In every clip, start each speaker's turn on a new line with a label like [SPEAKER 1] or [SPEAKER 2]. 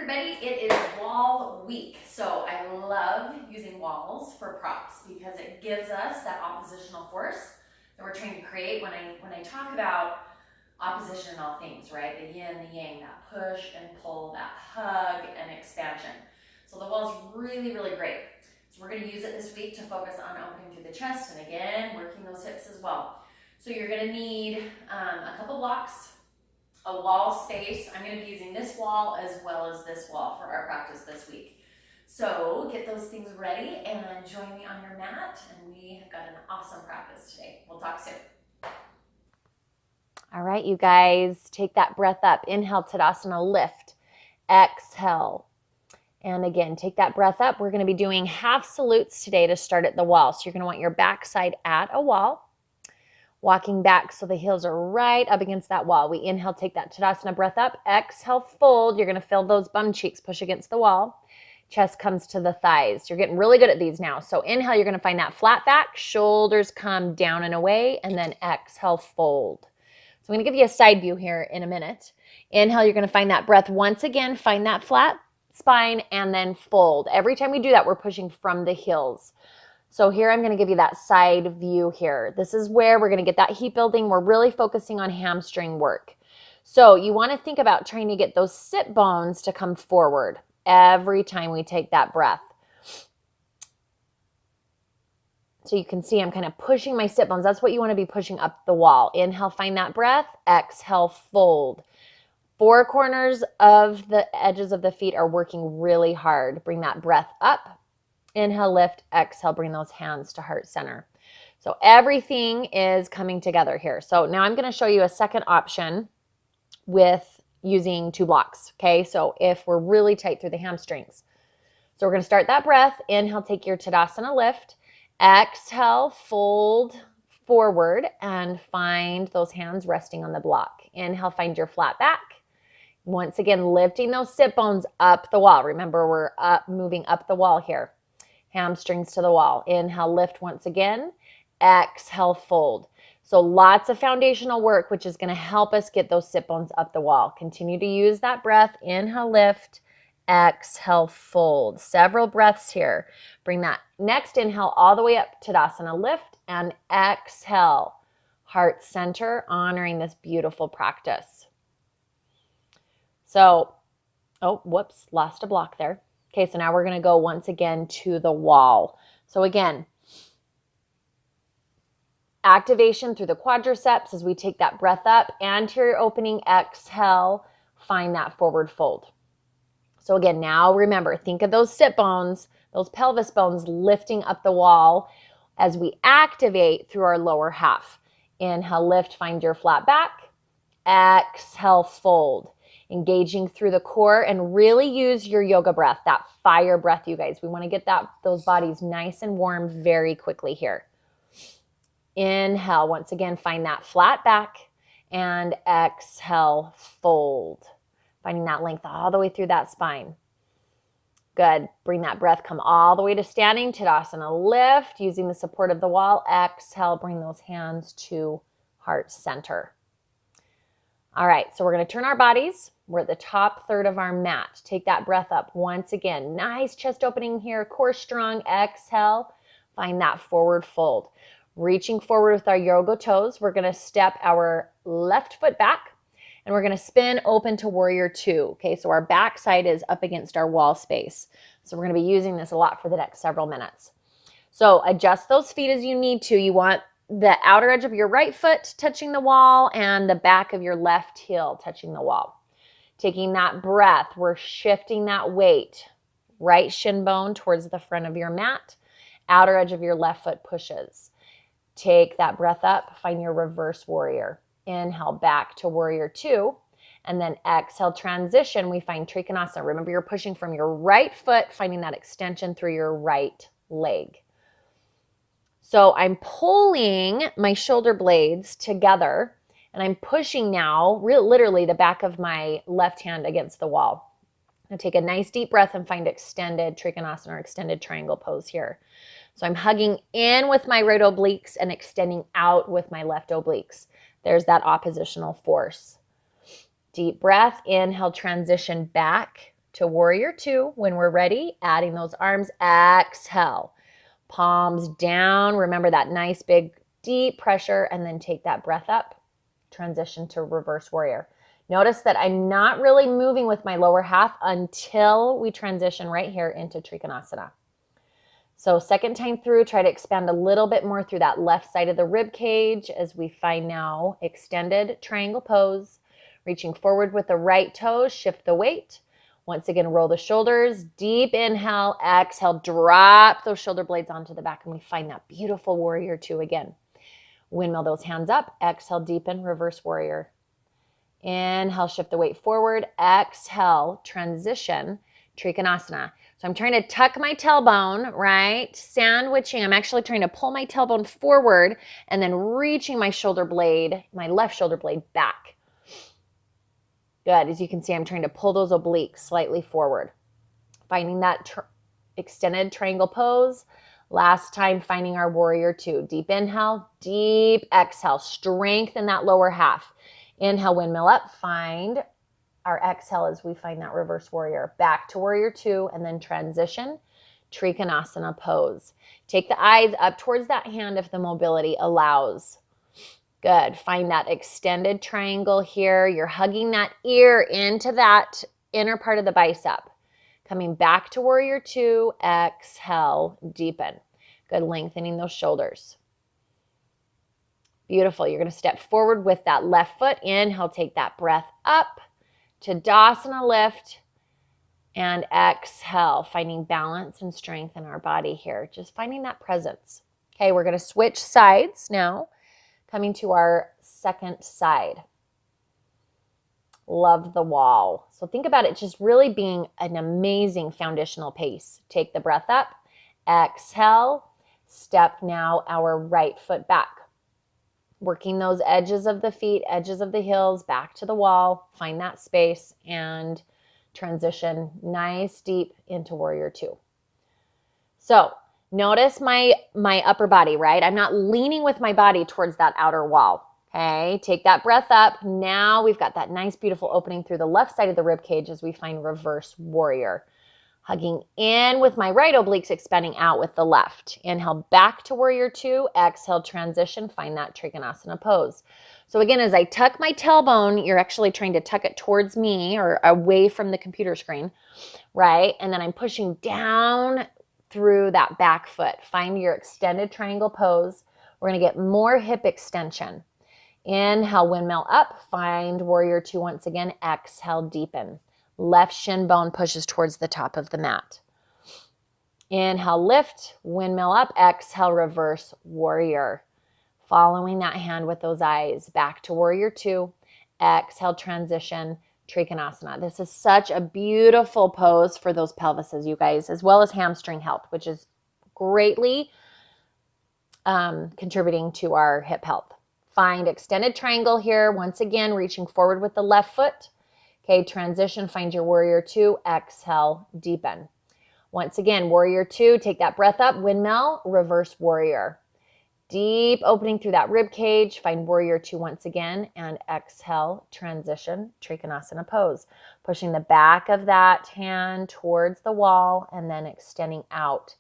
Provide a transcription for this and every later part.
[SPEAKER 1] everybody, it is wall week. So I love using walls for props because it gives us that oppositional force that we're trying to create. When I talk about opposition in all things, right? The yin, the yang, that push and pull, that hug and expansion. So the wall's really, really great. So we're going to use it this week to focus on opening through the chest and again, working those hips as well. So you're going to need a couple blocks, a wall space. I'm going to be using this wall as well as this wall for our practice this week. So get those things ready and join me on your mat, and we have got an awesome practice today. We'll talk soon.
[SPEAKER 2] All right, you guys, take that breath up. Inhale, Tadasana, lift. Exhale. And again, take that breath up. We're going to be doing half salutes today to start at the wall. So you're going to want your backside at a wall. Walking back so the heels are right up against that wall. We inhale, take that Tadasana breath up. Exhale, fold. You're going to feel those bum cheeks push against the wall. Chest comes to the thighs. You're getting really good at these now. So inhale, you're going to find that flat back. Shoulders come down and away. And then exhale, fold. So I'm going to give you a side view here in a minute. Inhale, you're going to find that breath once again. Find that flat spine and then fold. Every time we do that, we're pushing from the heels. So here I'm going to give you that side view here. This is where we're going to get that heat building. We're really focusing on hamstring work. So you want to think about trying to get those sit bones to come forward every time we take that breath. So you can see I'm kind of pushing my sit bones. That's what you want to be pushing up the wall. Inhale, find that breath. Exhale, fold. Four corners of the edges of the feet are working really hard. Bring that breath up. Inhale, lift, exhale, bring those hands to heart center. So everything is coming together here. So now I'm going to show you a second option with using two blocks. Okay, so if we're really tight through the hamstrings. So we're going to start that breath. Inhale, take your Tadasana lift. Exhale, fold forward and find those hands resting on the block. Inhale, find your flat back. Once again, lifting those sit bones up the wall. Remember, we're moving up the wall here. Hamstrings to the wall. Inhale, lift once again. Exhale, fold. So lots of foundational work, which is going to help us get those sit bones up the wall. Continue to use that breath. Inhale, lift. Exhale, fold. Several breaths here. Bring that next inhale all the way up. Tadasana, lift and exhale. Heart center, honoring this beautiful practice. So, oh, whoops, lost a block there. Okay, so now we're going to go once again to the wall. So again, activation through the quadriceps as we take that breath up. Anterior opening, exhale, find that forward fold. So again, now remember, think of those sit bones, those pelvis bones lifting up the wall as we activate through our lower half. Inhale, lift, find your flat back. Exhale, fold. Engaging through the core and really use your yoga breath, that fire breath, you guys. We want to get those bodies nice and warm very quickly here. Inhale, once again, find that flat back and exhale, fold. Finding that length all the way through that spine. Good. Bring that breath, come all the way to standing. Tadasana, lift, using the support of the wall. Exhale, bring those hands to heart center. All right, so we're going to turn our bodies. We're at the top third of our mat. Take that breath up once again. Nice chest opening here, core strong. Exhale, find that forward fold. Reaching forward with our yoga toes, we're going to step our left foot back and we're going to spin open to warrior two. Okay, so our back side is up against our wall space. So we're going to be using this a lot for the next several minutes. So adjust those feet as you need to. You want the outer edge of your right foot touching the wall and the back of your left heel touching the wall. Taking that breath, we're shifting that weight. Right shin bone towards the front of your mat. Outer edge of your left foot pushes. Take that breath up, find your reverse warrior. Inhale back to warrior two. And then exhale, transition. We find Trikonasana. Remember, you're pushing from your right foot, finding that extension through your right leg. So I'm pulling my shoulder blades together and I'm pushing now, literally the back of my left hand against the wall. I'm going to take a nice deep breath and find extended Trikonasana or extended triangle pose here. So I'm hugging in with my right obliques and extending out with my left obliques. There's that oppositional force. Deep breath, inhale, transition back to warrior two. When we're ready, adding those arms, exhale. Palms down. Remember that nice big deep pressure, and then take that breath up. Transition to reverse warrior. Notice that I'm not really moving with my lower half until we transition right here into Trikonasana. So second time through, try to expand a little bit more through that left side of the rib cage as we find now extended triangle pose. Reaching forward with the right toes, shift the weight. Once again, roll the shoulders, deep inhale, exhale, drop those shoulder blades onto the back, and we find that beautiful warrior two again. Windmill those hands up, exhale, deepen, reverse warrior. Inhale, shift the weight forward, exhale, transition, Trikonasana. So I'm trying to tuck my tailbone, right? Sandwiching. I'm actually trying to pull my tailbone forward and then reaching my shoulder blade, my left shoulder blade back. Good. As you can see, I'm trying to pull those obliques slightly forward. Finding that extended triangle pose. Last time, finding our warrior two. Deep inhale, deep exhale. Strengthen that lower half. Inhale, windmill up. Find our exhale as we find that reverse warrior. Back to warrior two, and then transition, Trikonasana pose. Take the eyes up towards that hand if the mobility allows. Good. Find that extended triangle here. You're hugging that ear into that inner part of the bicep. Coming back to warrior two, exhale, deepen. Good. Lengthening those shoulders. Beautiful. You're going to step forward with that left foot. Inhale, take that breath up. Tadasana lift, and exhale, finding balance and strength in our body here. Just finding that presence. Okay, we're going to switch sides now, coming to our second side. Love the wall. So think about it just really being an amazing foundational pace. Take the breath up, exhale, step now our right foot back. Working those edges of the feet, edges of the heels, back to the wall. Find that space and transition nice deep into warrior two. So notice my upper body, right? I'm not leaning with my body towards that outer wall. Okay, take that breath up. Now we've got that nice, beautiful opening through the left side of the rib cage as we find reverse warrior. Hugging in with my right obliques, expanding out with the left. Inhale, back to warrior two. Exhale, transition. Find that Trikonasana pose. So again, as I tuck my tailbone, you're actually trying to tuck it towards me or away from the computer screen, right? And then I'm pushing down through that back foot. Find your extended triangle pose. We're going to get more hip extension. Inhale, windmill up. Find warrior two once again. Exhale, deepen. Left shin bone pushes towards the top of the mat. Inhale, lift, windmill up. Exhale, reverse warrior. Following that hand with those eyes. Back to warrior two. Exhale, transition, Trikonasana. This is such a beautiful pose for those pelvises, you guys, as well as hamstring health, which is greatly contributing to our hip health. Find extended triangle here. Once again, reaching forward with the left foot. Okay, transition, find your warrior two, exhale, deepen. Once again, warrior two, take that breath up, windmill, reverse warrior. Deep opening through that rib cage, find warrior two once again, and exhale, transition, Trikonasana pose. Pushing the back of that hand towards the wall and then extending out.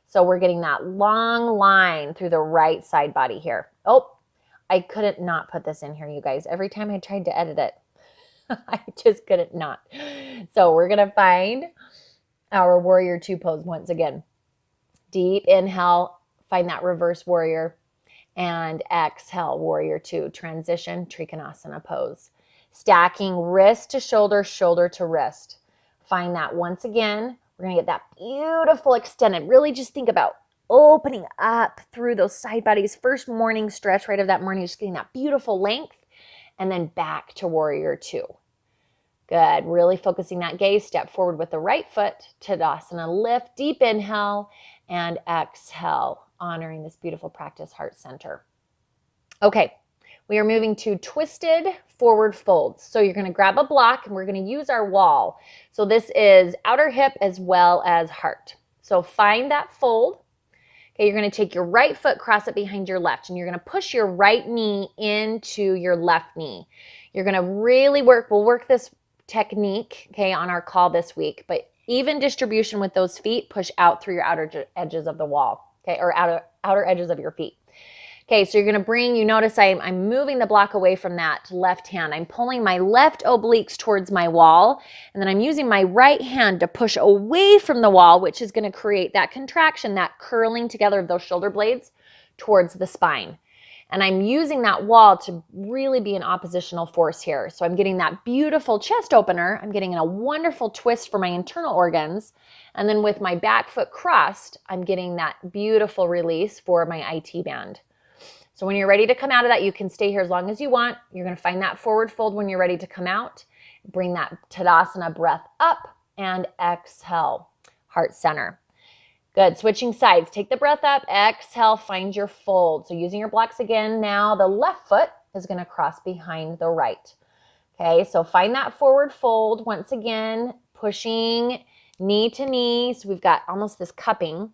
[SPEAKER 2] So we're getting that long line through the right side body here. Oh, I couldn't not put this in here, you guys. Every time I tried to edit it, I just couldn't not. So we're going to find our warrior two pose once again. Deep inhale, find that reverse warrior, and exhale, warrior two. Transition, Trikonasana pose. Stacking wrist to shoulder, shoulder to wrist. Find that once again. We're going to get that beautiful extended. Really just think about opening up through those side bodies. First morning stretch right of that morning, just getting that beautiful length. And then back to warrior two. Good. Really focusing that gaze. Step forward with the right foot. Tadasana lift. Deep inhale and exhale. Honoring this beautiful practice, heart center. Okay. We are moving to twisted forward folds. So you're going to grab a block and we're going to use our wall. So this is outer hip as well as heart. So find that fold. Okay, you're going to take your right foot, cross it behind your left, and you're going to push your right knee into your left knee. You're going to really work, we'll work this technique, okay, on our call this week, but even distribution with those feet, push out through your outer edges of the wall, okay, or outer edges of your feet. Okay, so you're going to bring, you notice I'm moving the block away from that left hand. I'm pulling my left obliques towards my wall, and then I'm using my right hand to push away from the wall, which is going to create that contraction, that curling together of those shoulder blades towards the spine. And I'm using that wall to really be an oppositional force here. So I'm getting that beautiful chest opener. I'm getting a wonderful twist for my internal organs. And then with my back foot crossed, I'm getting that beautiful release for my IT band. So when you're ready to come out of that, you can stay here as long as you want. You're going to find that forward fold when you're ready to come out. Bring that Tadasana breath up and exhale, heart center. Good. Switching sides. Take the breath up, exhale, find your fold. So using your blocks again, now the left foot is going to cross behind the right. Okay, so find that forward fold. Once again, pushing knee to knee. So we've got almost this cupping.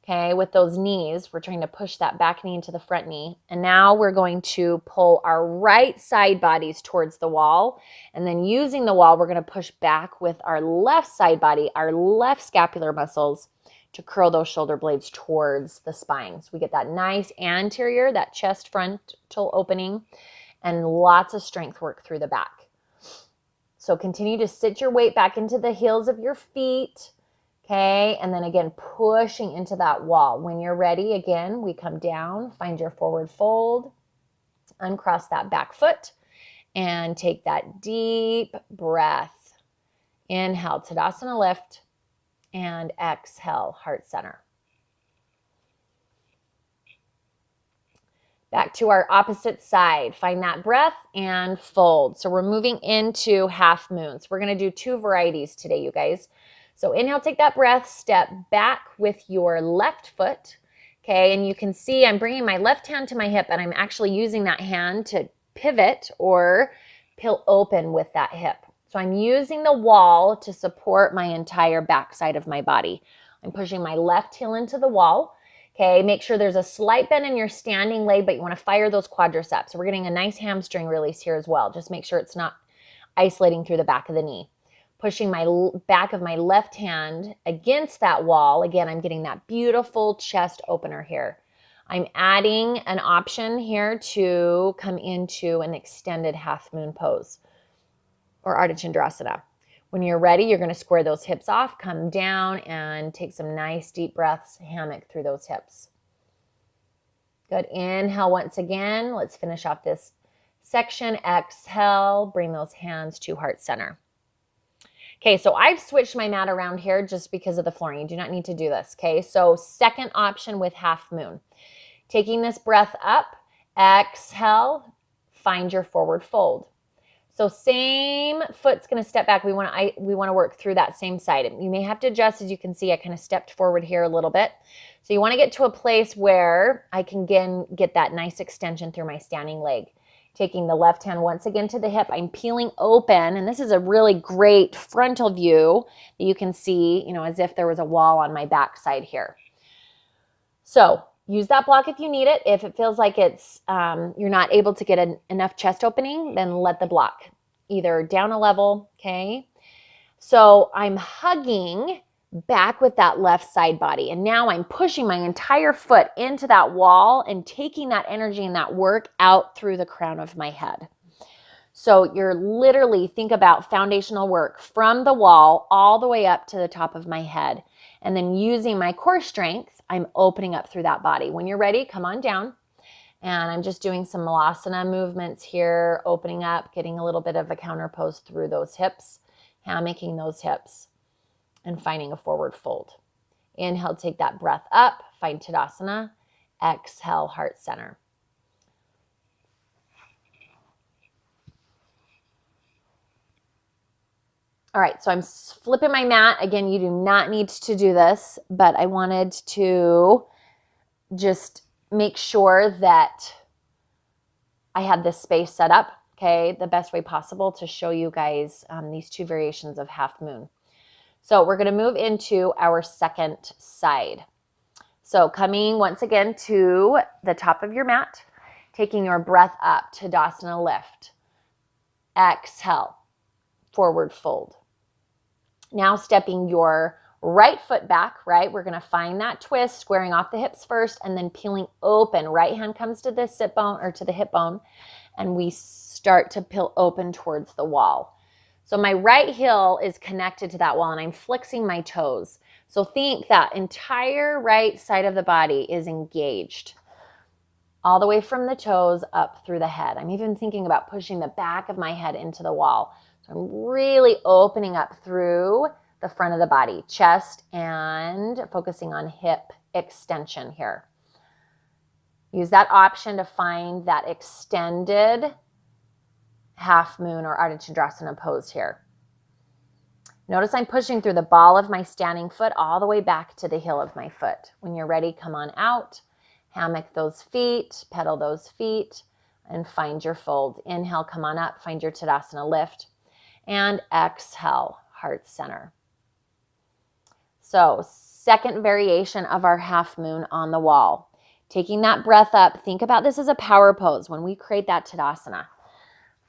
[SPEAKER 2] Okay, with those knees, we're trying to push that back knee into the front knee. And now we're going to pull our right side bodies towards the wall. And then using the wall, we're going to push back with our left side body, our left scapular muscles to curl those shoulder blades towards the spine. So we get that nice anterior, that chest frontal opening, and lots of strength work through the back. So continue to sit your weight back into the heels of your feet. Okay, and then again, pushing into that wall. When you're ready, again, we come down, find your forward fold, uncross that back foot, and take that deep breath. Inhale, Tadasana lift, and exhale, heart center. Back to our opposite side. Find that breath and fold. So we're moving into half moons. We're going to do 2 varieties today, you guys. So inhale, take that breath, step back with your left foot, okay? And you can see I'm bringing my left hand to my hip, and I'm actually using that hand to pivot or peel open with that hip. So I'm using the wall to support my entire backside of my body. I'm pushing my left heel into the wall, okay? Make sure there's a slight bend in your standing leg, but you want to fire those quadriceps. So we're getting a nice hamstring release here as well. Just make sure it's not isolating through the back of the knee. Pushing my back of my left hand against that wall. Again, I'm getting that beautiful chest opener here. I'm adding an option here to come into an extended half moon pose or Ardha Chandrasana. When you're ready, you're going to square those hips off, come down, and take some nice deep breaths, hammock through those hips. Good. Inhale once again. Let's finish off this section. Exhale, bring those hands to heart center. Okay, so I've switched my mat around here just because of the flooring. You do not need to do this, okay? So second option with half moon. Taking this breath up, exhale, find your forward fold. So same foot's going to step back. We want to work through that same side. You may have to adjust. As you can see, I kind of stepped forward here a little bit. So you want to get to a place where I can again get that nice extension through my standing leg. Taking the left hand once again to the hip, I'm peeling open, and this is a really great frontal view that you can see, as if there was a wall on my backside here. So use that block if you need it. If it feels like it's you're not able to get enough chest opening, then let the block either down a level, okay? So I'm hugging back with that left side body, and now I'm pushing my entire foot into that wall and taking that energy and that work out through the crown of my head. So you're literally, think about foundational work from the wall all the way up to the top of my head. And then using my core strength, I'm opening up through that body. When you're ready, come on down. And I'm just doing some Malasana movements here, opening up, getting a little bit of a counter pose through those hips, hammocking those hips, and finding a forward fold. Inhale, take that breath up, find Tadasana. Exhale, heart center. All right, so I'm flipping my mat. Again, you do not need to do this, but I wanted to just make sure that I had this space set up, okay, the best way possible to show you guys these 2 variations of half moon. So we're going to move into our second side. So coming once again to the top of your mat, taking your breath up, Tadasana lift. Exhale. forward fold. Now stepping your right foot back, right? We're going to find that twist, squaring off the hips first, and then peeling open. Right hand comes to the sit bone or to the hip bone, and we start to peel open towards the wall. So my right heel is connected to that wall, and I'm flexing my toes. So think that entire right side of the body is engaged, all the way from the toes up through the head. I'm even thinking about pushing the back of my head into the wall. So I'm really opening up through the front of the body, chest, and focusing on hip extension here. Use that option to find that extended half moon or Ardha Chandrasana pose here. Notice I'm pushing through the ball of my standing foot all the way back to the heel of my foot. When you're ready, come on out, hammock those feet, pedal those feet, and find your fold. Inhale, come on up, find your Tadasana lift, and exhale, heart center. So, second variation of our half moon on the wall. Taking that breath up, think about this as a power pose when we create that Tadasana.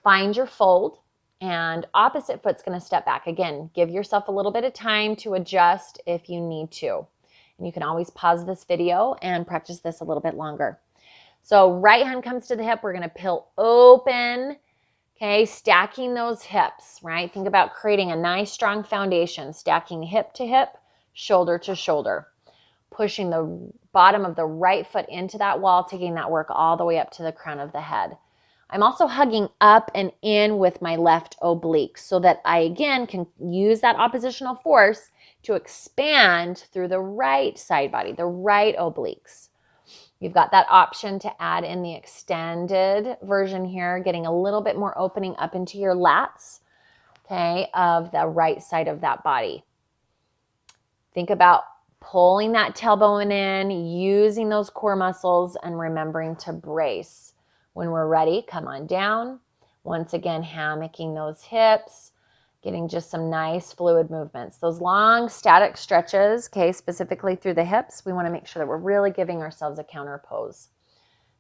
[SPEAKER 2] Find your fold, and opposite foot's going to step back. Again, give yourself a little bit of time to adjust if you need to. And you can always pause this video and practice this a little bit longer. So right hand comes to the hip. We're going to peel open, okay, stacking those hips, right? Think about creating a nice strong foundation, stacking hip to hip, shoulder to shoulder, pushing the bottom of the right foot into that wall, taking that work all the way up to the crown of the head. I'm also hugging up and in with my left oblique so that I, again, can use that oppositional force to expand through the right side body, the right obliques. You've got that option to add in the extended version here, getting a little bit more opening up into your lats, okay, of the right side of that body. Think about pulling that tailbone in, using those core muscles, and remembering to brace. When we're ready, come on down. Once again, hammocking those hips, getting just some nice fluid movements. Those long static stretches, okay, specifically through the hips, we want to make sure that we're really giving ourselves a counter pose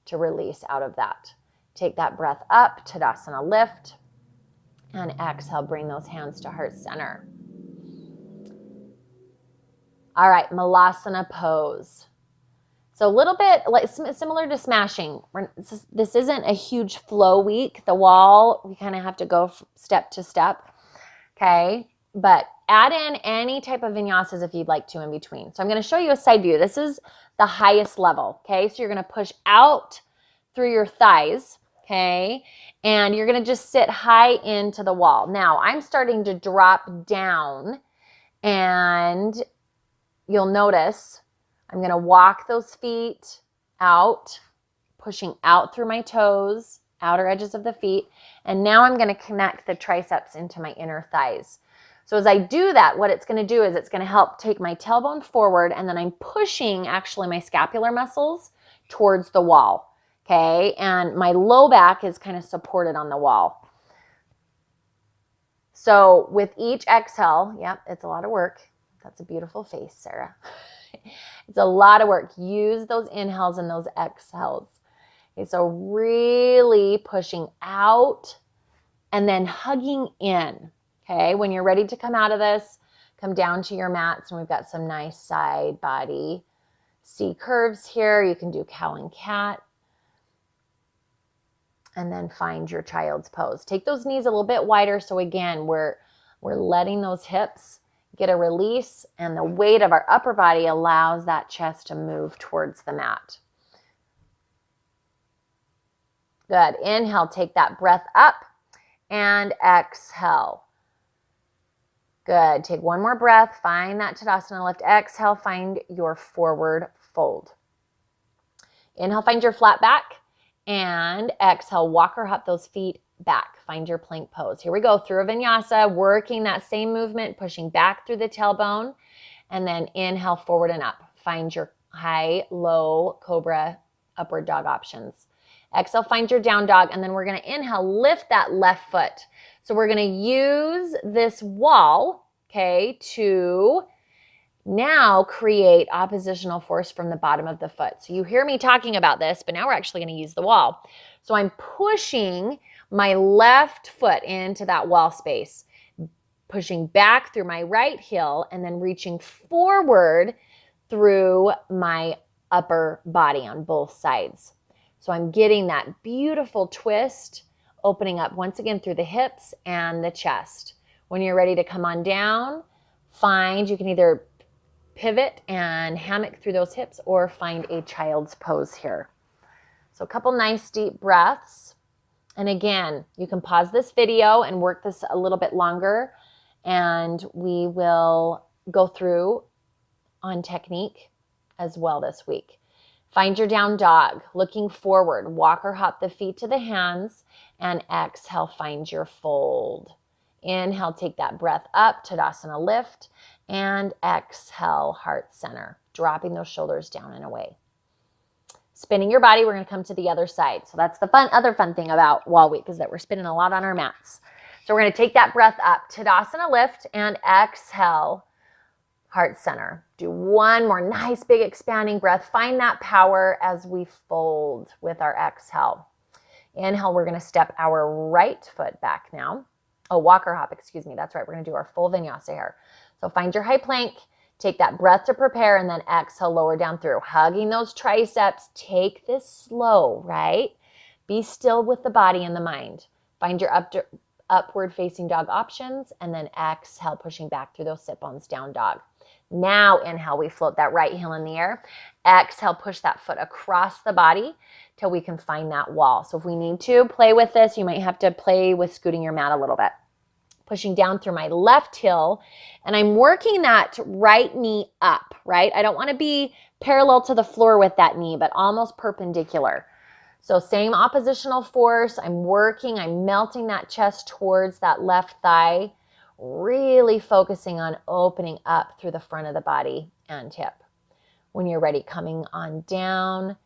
[SPEAKER 2] to release out of that. Take that breath up, Tadasana lift, and exhale, bring those hands to heart center. All right, Malasana pose. So a little bit like similar to smashing. This isn't a huge flow week. The wall, we kind of have to go step to step, okay? But add in any type of vinyasas if you'd like to in between. So I'm going to show you a side view. This is the highest level, okay? So you're going to push out through your thighs, okay? And you're going to just sit high into the wall. Now, I'm starting to drop down, and you'll notice I'm going to walk those feet out, pushing out through my toes, outer edges of the feet. And now I'm going to connect the triceps into my inner thighs. So as I do that, what it's going to do is it's going to help take my tailbone forward, and then I'm pushing actually my scapular muscles towards the wall, okay? And my low back is kind of supported on the wall. So with each exhale, yep, it's a lot of work. That's a beautiful face, Sarah. It's a lot of work. Use those inhales and those exhales. Okay, so really pushing out and then hugging in. Okay, when you're ready to come out of this, come down to your mats, and we've got some nice side body C curves here. You can do cow and cat. And then find your child's pose. Take those knees a little bit wider. So again, we're letting those hips get a release, and the weight of our upper body allows that chest to move towards the mat. Good. Inhale, take that breath up, and exhale. Good. Take one more breath. Find that Tadasana lift. Exhale, find your forward fold. Inhale, find your flat back, and exhale, walk or hop those feet back. Find your plank pose. Here we go, through a vinyasa, working that same movement, pushing back through the tailbone, and then inhale, forward and up. Find your high, low, cobra, upward dog options. Exhale, find your down dog, and then we're going to inhale, lift that left foot. So we're going to use this wall, okay, to now create oppositional force from the bottom of the foot. So you hear me talking about this, but now we're actually going to use the wall. So I'm pushing my left foot into that wall space, pushing back through my right heel, and then reaching forward through my upper body on both sides. So I'm getting that beautiful twist, opening up once again through the hips and the chest. When you're ready to come on down, you can either pivot and hammock through those hips or find a child's pose here. So a couple nice deep breaths. And again, you can pause this video and work this a little bit longer, and we will go through on technique as well this week. Find your down dog, looking forward, walk or hop the feet to the hands, and exhale, find your fold. Inhale, take that breath up, Tadasana lift, and exhale, heart center, dropping those shoulders down and away. Spinning your body, we're going to come to the other side. So that's the other fun thing about wall week, is that we're spinning a lot on our mats. So we're going to take that breath up, Tadasana lift, and exhale, heart center. Do one more nice big expanding breath. Find that power as we fold with our exhale. Inhale, we're going to step our right foot back now. Oh, walk or hop, excuse me. That's right. We're going to do our full vinyasa here. So find your high plank. Take that breath to prepare, and then exhale, lower down through. Hugging those triceps. Take this slow, right? Be still with the body and the mind. Find your upward facing dog options, and then exhale, pushing back through those sit bones, down dog. Now inhale, we float that right heel in the air. Exhale, push that foot across the body till we can find that wall. So if we need to play with this, you might have to play with scooting your mat a little bit. Pushing down through my left heel, and I'm working that right knee up, right? I don't want to be parallel to the floor with that knee, but almost perpendicular. So same oppositional force. I'm melting that chest towards that left thigh, really focusing on opening up through the front of the body and hip. When you're ready, coming on down,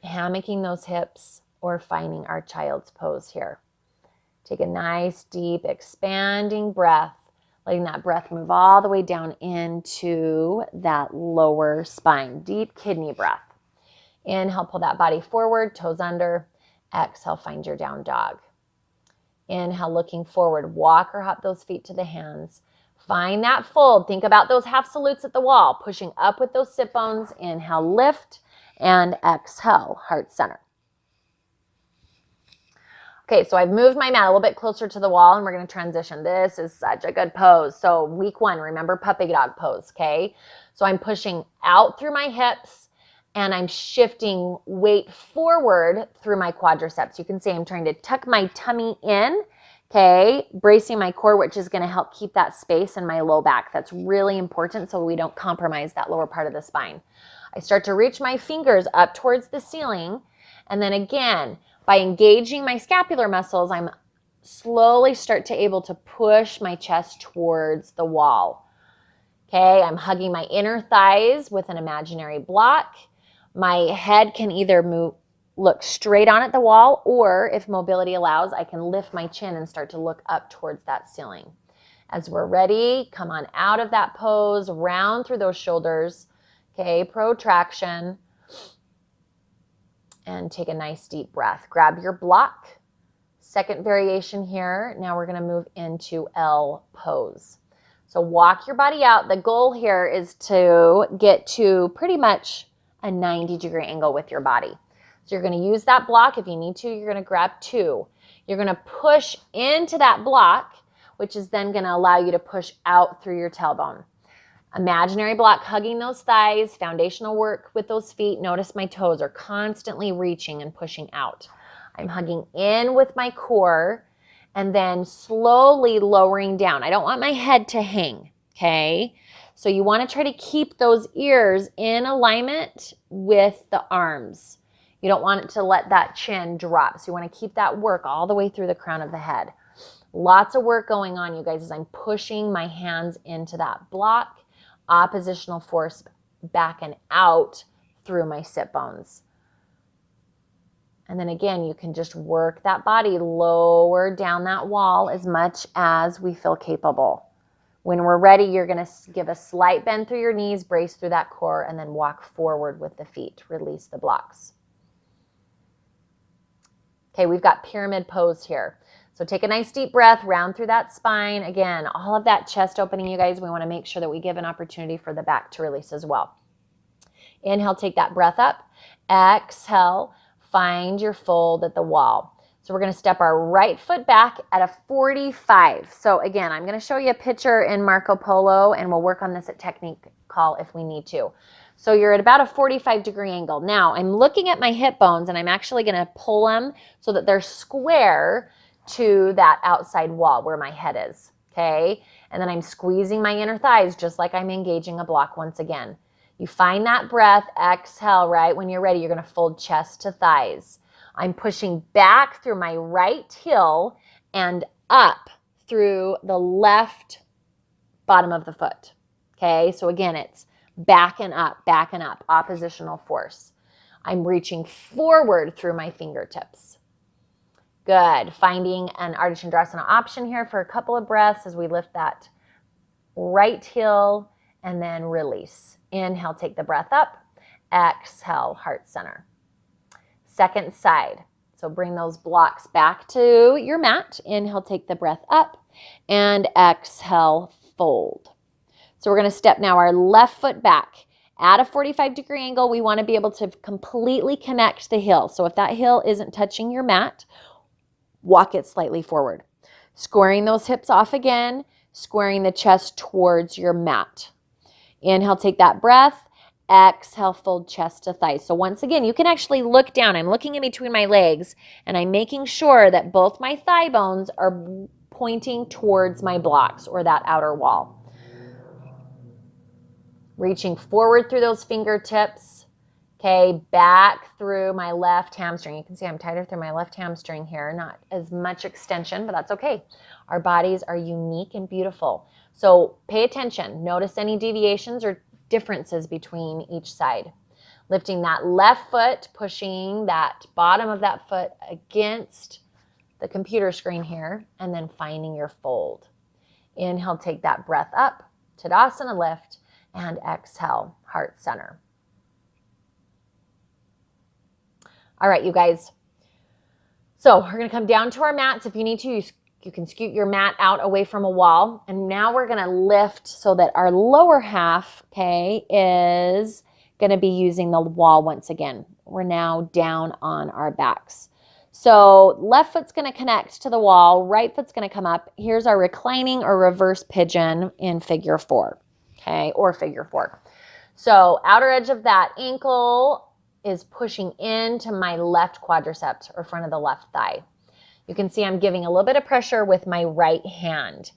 [SPEAKER 2] hammocking those hips, or finding our child's pose here. Take a nice, deep, expanding breath, letting that breath move all the way down into that lower spine. Deep kidney breath. Inhale, pull that body forward, toes under. Exhale, find your down dog. Inhale, looking forward, walk or hop those feet to the hands. Find that fold. Think about those half salutes at the wall, pushing up with those sit bones. Inhale, lift, and exhale, heart center. Okay, so I've moved my mat a little bit closer to the wall, and we're going to transition. This is such a good pose. So week 1, remember puppy dog pose, okay? So I'm pushing out through my hips, and I'm shifting weight forward through my quadriceps. You can see I'm trying to tuck my tummy in, okay? Bracing my core, which is going to help keep that space in my low back. That's really important so we don't compromise that lower part of the spine. I start to reach my fingers up towards the ceiling, and then again, by engaging my scapular muscles, I'm slowly start to able to push my chest towards the wall. Okay, I'm hugging my inner thighs with an imaginary block. My head can either look straight on at the wall, or if mobility allows, I can lift my chin and start to look up towards that ceiling. As we're ready, come on out of that pose, round through those shoulders. Okay, protraction. And take a nice deep breath. Grab your block. Second variation here. Now we're going to move into L pose. So walk your body out. The goal here is to get to pretty much a 90-degree angle with your body. So you're going to use that block. If you need to, you're going to grab 2. You're going to push into that block, which is then going to allow you to push out through your tailbone. Imaginary block, hugging those thighs, foundational work with those feet. Notice my toes are constantly reaching and pushing out. I'm hugging in with my core and then slowly lowering down. I don't want my head to hang, okay? So you want to try to keep those ears in alignment with the arms. You don't want it to let that chin drop. So you want to keep that work all the way through the crown of the head. Lots of work going on, you guys, as I'm pushing my hands into that block. Oppositional force back and out through my sit bones. And then again, you can just work that body lower down that wall as much as we feel capable. When we're ready, you're going to give a slight bend through your knees, brace through that core, and then walk forward with the feet. Release the blocks. Okay, we've got pyramid pose here. So take a nice deep breath, round through that spine. Again, all of that chest opening, you guys, we want to make sure that we give an opportunity for the back to release as well. Inhale, take that breath up. Exhale, find your fold at the wall. So we're going to step our right foot back at a 45. So again, I'm going to show you a picture in Marco Polo, and we'll work on this at Technique Call if we need to. So you're at about a 45-degree angle. Now I'm looking at my hip bones, and I'm actually going to pull them so that they're square to that outside wall where my head is, okay? And then I'm squeezing my inner thighs just like I'm engaging a block once again. You find that breath, exhale, right? When you're ready, you're going to fold chest to thighs. I'm pushing back through my right heel and up through the left bottom of the foot. Okay, so again, it's back and up, oppositional force. I'm reaching forward through my fingertips. Good. Finding an Ardha Chandrasana option here for a couple of breaths as we lift that right heel and then release. Inhale, take the breath up. Exhale, heart center. Second side. So bring those blocks back to your mat. Inhale, take the breath up, and exhale, fold. So we're going to step now our left foot back. At a 45-degree angle, we want to be able to completely connect the heel. So if that heel isn't touching your mat, walk it slightly forward. Squaring those hips off again, squaring the chest towards your mat. Inhale, take that breath. Exhale, fold chest to thighs. So once again, you can actually look down. I'm looking in between my legs, and I'm making sure that both my thigh bones are pointing towards my blocks or that outer wall. Reaching forward through those fingertips. Okay, back through my left hamstring. You can see I'm tighter through my left hamstring here. Not as much extension, but that's okay. Our bodies are unique and beautiful. So pay attention. Notice any deviations or differences between each side. Lifting that left foot, pushing that bottom of that foot against the computer screen here, and then finding your fold. Inhale, take that breath up, Tadasana lift, and exhale, heart center. All right, you guys. So we're going to come down to our mats. If you need to, you can scoot your mat out away from a wall. And now we're going to lift so that our lower half, okay, is going to be using the wall once again. We're now down on our backs. So left foot's going to connect to the wall. Right foot's going to come up. Here's our reclining or reverse pigeon in figure 4, okay, or figure 4. So outer edge of that ankle is pushing into my left quadricep or front of the left thigh. You can see I'm giving a little bit of pressure with my right hand.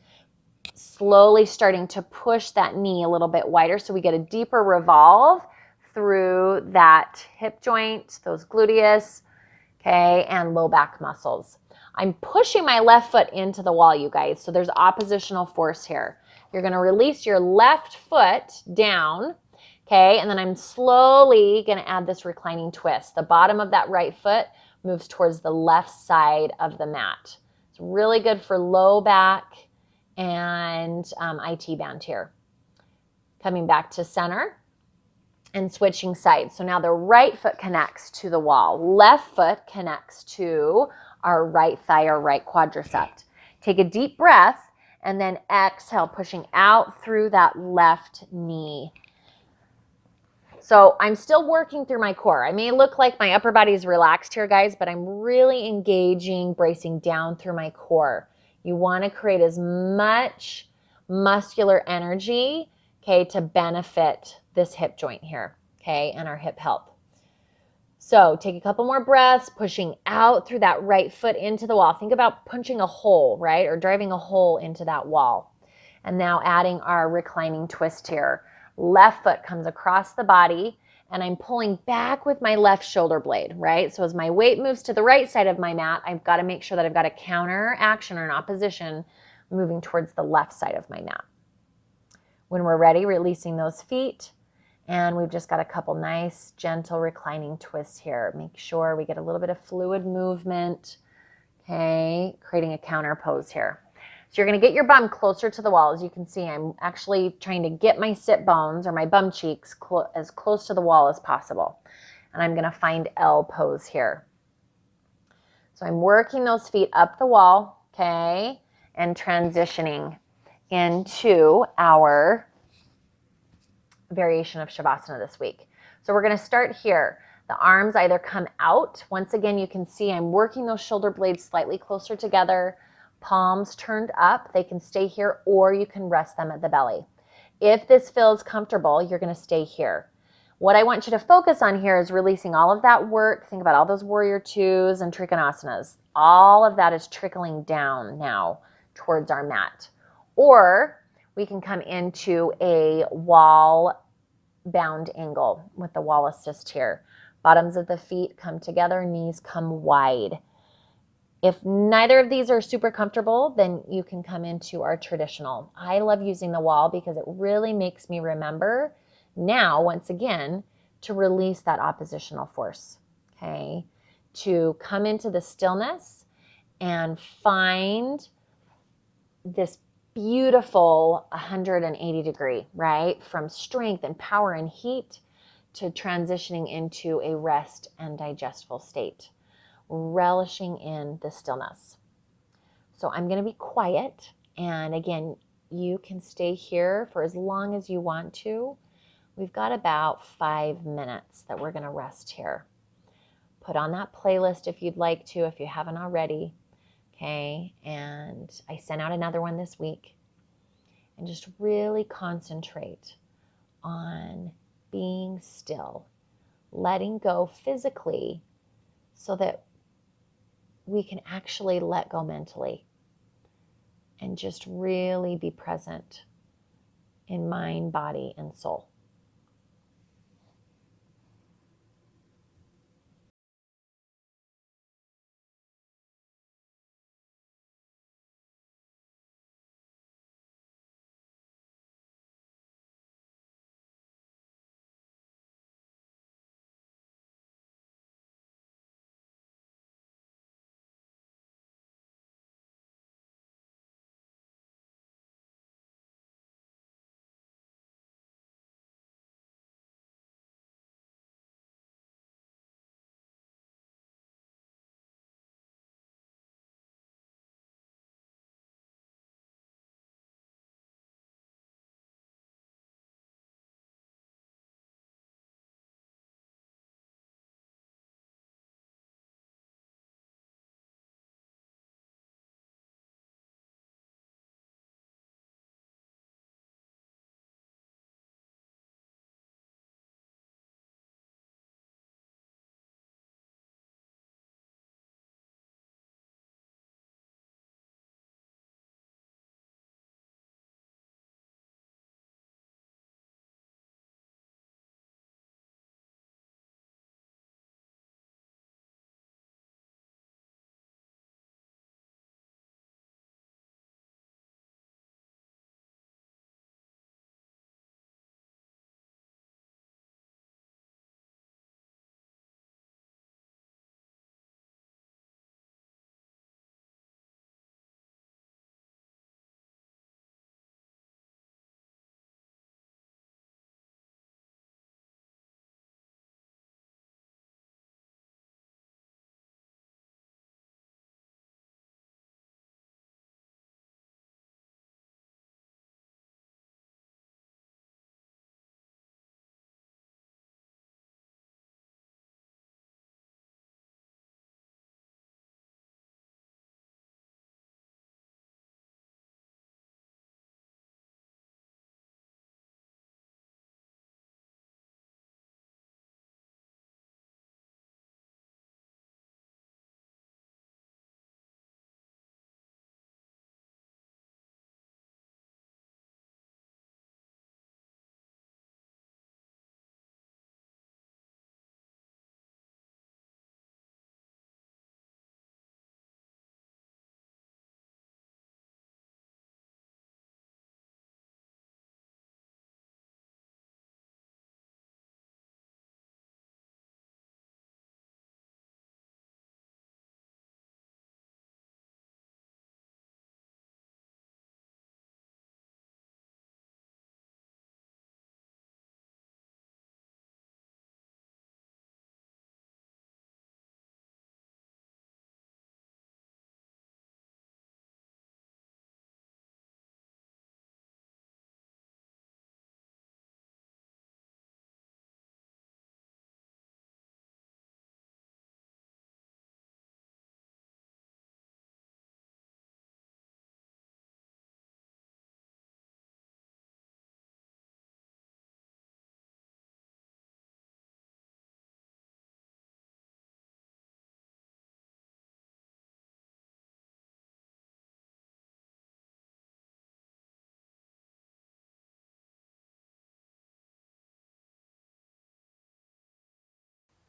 [SPEAKER 2] Slowly starting to push that knee a little bit wider so we get a deeper revolve through that hip joint, those gluteus, okay, and low back muscles. I'm pushing my left foot into the wall, you guys, so there's oppositional force here. You're going to release your left foot down, okay, and then I'm slowly going to add this reclining twist. The bottom of that right foot moves towards the left side of the mat. It's really good for low back and IT band here. Coming back to center and switching sides. So now the right foot connects to the wall. Left foot connects to our right thigh or right quadricep. Take a deep breath and then exhale, pushing out through that left knee. So I'm still working through my core. I may look like my upper body is relaxed here, guys, but I'm really engaging, bracing down through my core. You want to create as much muscular energy, okay, to benefit this hip joint here, okay, and our hip health. So take a couple more breaths, pushing out through that right foot into the wall. Think about punching a hole, right, or driving a hole into that wall. And now adding our reclining twist here. Left foot comes across the body, and I'm pulling back with my left shoulder blade, right? So as my weight moves to the right side of my mat, I've got to make sure that I've got a counter action or an opposition moving towards the left side of my mat. When we're ready, releasing those feet, and we've just got a couple nice, gentle reclining twists here. Make sure we get a little bit of fluid movement, okay? Creating a counter pose here. So you're going to get your bum closer to the wall. As you can see, I'm actually trying to get my sit bones or my bum cheeks as close to the wall as possible. And I'm going to find L pose here. So I'm working those feet up the wall, okay, and transitioning into our variation of Shavasana this week. So we're going to start here. The arms either come out. Once again, you can see I'm working those shoulder blades slightly closer together, palms turned up. They can stay here, or you can rest them at the belly. If this feels comfortable, you're going to stay here. What I want you to focus on here is releasing all of that work. Think about all those warrior twos and trikonasanas. All of that is trickling down now towards our mat. Or we can come into a wall bound angle with the wall assist here. Bottoms of the feet come together, knees come wide. If neither of these are super comfortable, then you can come into our traditional. I love using the wall because it really makes me remember now, once again, to release that oppositional force, okay? To come into the stillness and find this beautiful 180 degree, right? From strength and power and heat to transitioning into a rest and digestible state, relishing in the stillness. So I'm going to be quiet. And again, you can stay here for as long as you want to. We've got about 5 minutes that we're going to rest here. Put on that playlist if you'd like to, if you haven't already. Okay, and I sent out another one this week. And just really concentrate on being still, letting go physically so that we can actually let go mentally and just really be present in mind, body, and soul.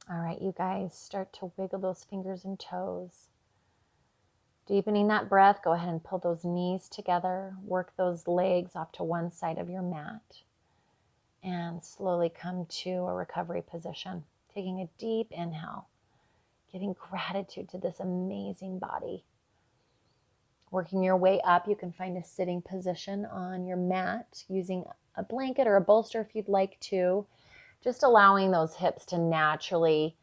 [SPEAKER 2] All right, you guys, start to wiggle those fingers and toes. Deepening that breath, go ahead and pull those knees together. Work those legs off to one side of your mat. And slowly come to a recovery position. Taking a deep inhale. Giving gratitude to this amazing body. Working your way up, you can find a sitting position on your mat using a blanket or a bolster if you'd like to. Just allowing those hips to naturally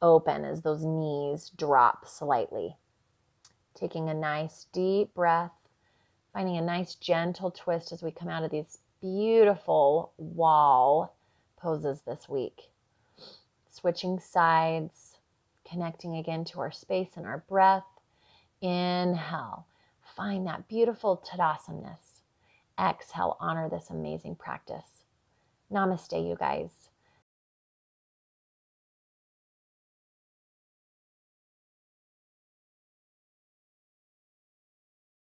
[SPEAKER 2] open as those knees drop slightly. Taking a nice deep breath, finding a nice gentle twist as we come out of these beautiful wall poses this week. Switching sides, connecting again to our space and our breath. Inhale, find that beautiful Tadasana. Exhale, honor this amazing practice. Namaste, you guys.